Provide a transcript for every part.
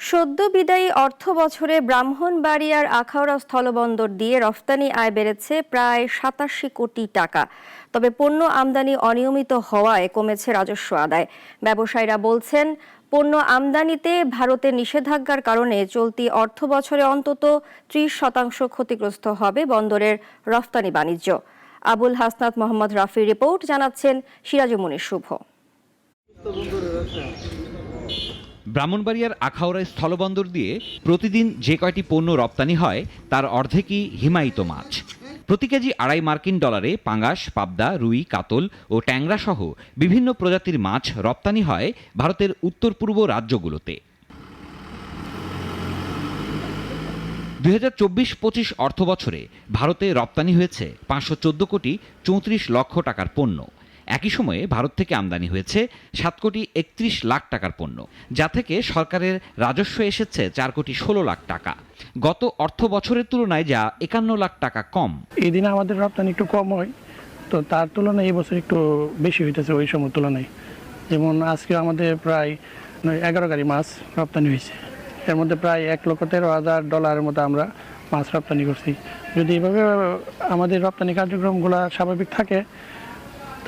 সদ্য বিদায়ী অর্থ বছরে ব্রাহ্মণবাড়িয়ার আখাউড়া স্থলবন্দর দিয়ে রফতানি আয় বেড়েছে প্রায় ৮৭ কোটি টাকা। তবে পণ্য আমদানি অনিয়মিত হওয়ায় কমেছে রাজস্ব আদায়। ব্যবসায়ীরা বলছেন, পণ্য আমদানিতে ভারতের নিষেধাজ্ঞার কারণে চলতি অর্থ বছরে অন্তত ৩০% ক্ষতিগ্রস্ত হবে বন্দরের রফতানি বাণিজ্য। আবুল হাসনাত মোহাম্মদ রাফির রিপোর্ট, জানাচ্ছেন সিরাজুল মনির শুভ। ব্রাহ্মণবাড়িয়ার আখাউড়া স্থলবন্দর দিয়ে প্রতিদিন যে কয়টি পণ্য রপ্তানি হয় তার অর্ধেকই হিমায়িত মাছ। প্রতি কেজি $2.৫ পাঙ্গাস, পাবদা, রুই, কাতল ও ট্যাংরা সহ বিভিন্ন প্রজাতির মাছ রপ্তানি হয় ভারতের উত্তর পূর্ব রাজ্যগুলোতে। ২০২৪-২৫ অর্থ বছরে ভারতে রপ্তানি হয়েছে ৫১৪ কোটি ৩৪ লক্ষ টাকার পণ্য। একই সময়ে ভারত থেকে আমদানি হয়েছে ৭ কোটি ৩১ লাখ টাকার পণ্য, যা থেকে সরকারের রাজস্ব এসেছে ৪ কোটি ১৬ লাখ টাকা। গত অর্থ বছরের তুলনায় যা ৫১ লাখ টাকা কম। এই দিনে আমাদের রপ্তানি একটু কম হয়, তো তার তুলনায় এই বছর একটু বেশি হইতেছে ওই সময় তুলনায়। যেমন আজকে আমাদের প্রায় 11 গাড়ি মাছ রপ্তানি হয়েছে, এর মধ্যে প্রায় $১,১৩,০০০ মতো আমরা মাছ রপ্তানি করছি। যদি এভাবে আমাদের রপ্তানি কার্যক্রমগুলো স্বাভাবিক থাকে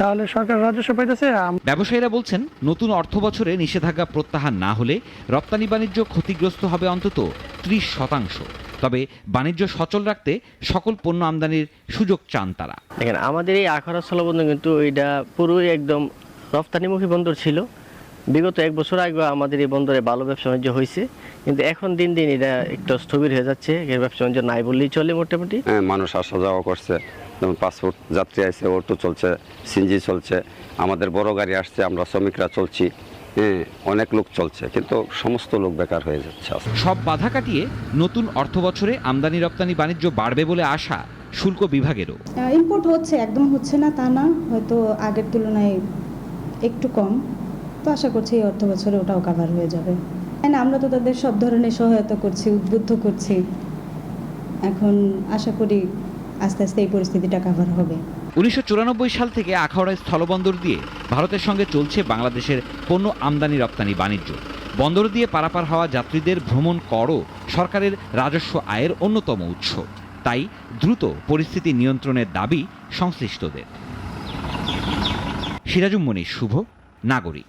তাহলে সরকার রাজস্ব পাইতেছে। ব্যবসায়ীরা বলছেন, নতুন অর্থ বছরে নিষেধাজ্ঞা প্রত্যাহার না হলে রপ্তানি বাণিজ্য ক্ষতিগ্রস্ত হবে অন্তত ৩০%। তবে বাণিজ্য সচল রাখতে সকল পণ্য আমদানির সুযোগ চান তারা। দেখেন, আমাদের এই আখাউড়া স্থলবন্দর কিন্তু এটা পুরোই একদম রপ্তানিমুখী বন্দর ছিল। বিগত 1 বছর আগে আমাদের এই বন্দরে ভালো ব্যবসা বাণিজ্য হয়েছে, কিন্তু এখন দিন দিন এটা একটু স্থবির হয়ে যাচ্ছে। এর ব্যবসা বাণিজ্য নাই বললেই চলে মোটামুটি। মানুষ আসা যাওয়া করছে, যেমন পাসপোর্ট যাত্রী আছে, অটো চলছে, সিএনজি চলছে, আমাদের বড় গাড়ি আসছে, আমরা শ্রমিকরা চলছি, অনেক লোক চলছে, কিন্তু সমস্ত লোক বেকার হয়ে যাচ্ছে। সব বাধা কাটিয়ে নতুন অর্থ বছরে আমদানি রপ্তানি বাণিজ্য বাড়বে বলে আশা শুল্ক বিভাগেরও। ইম্পোর্ট হচ্ছে, একদম হচ্ছে না তা না, হয়তো আগের তুলনায় একটু কম। তো আশা করছি এই অর্থ বছরে ওটাও কভার হয়ে যাবে। আমরা তো তাদের সব ধরনের সহায়তা করছি, উদ্বুদ্ধ করছি। এখন আশা করি আস্তে আস্তে এই পরিস্থিতিটা কভার হবে। ১৯৯৪ সাল থেকে আখাউড়া স্থলবন্দর দিয়ে ভারতের সঙ্গে চলছে বাংলাদেশের পণ্য আমদানি রপ্তানি বাণিজ্য। বন্দর দিয়ে পারাপার হওয়া যাত্রীদের ভ্রমণ করও সরকারের রাজস্ব আয়ের অন্যতম উৎস। তাই দ্রুত পরিস্থিতি নিয়ন্ত্রণের দাবি সংশ্লিষ্টদের। সিরাজুল মনির শুভ, নাগরিক।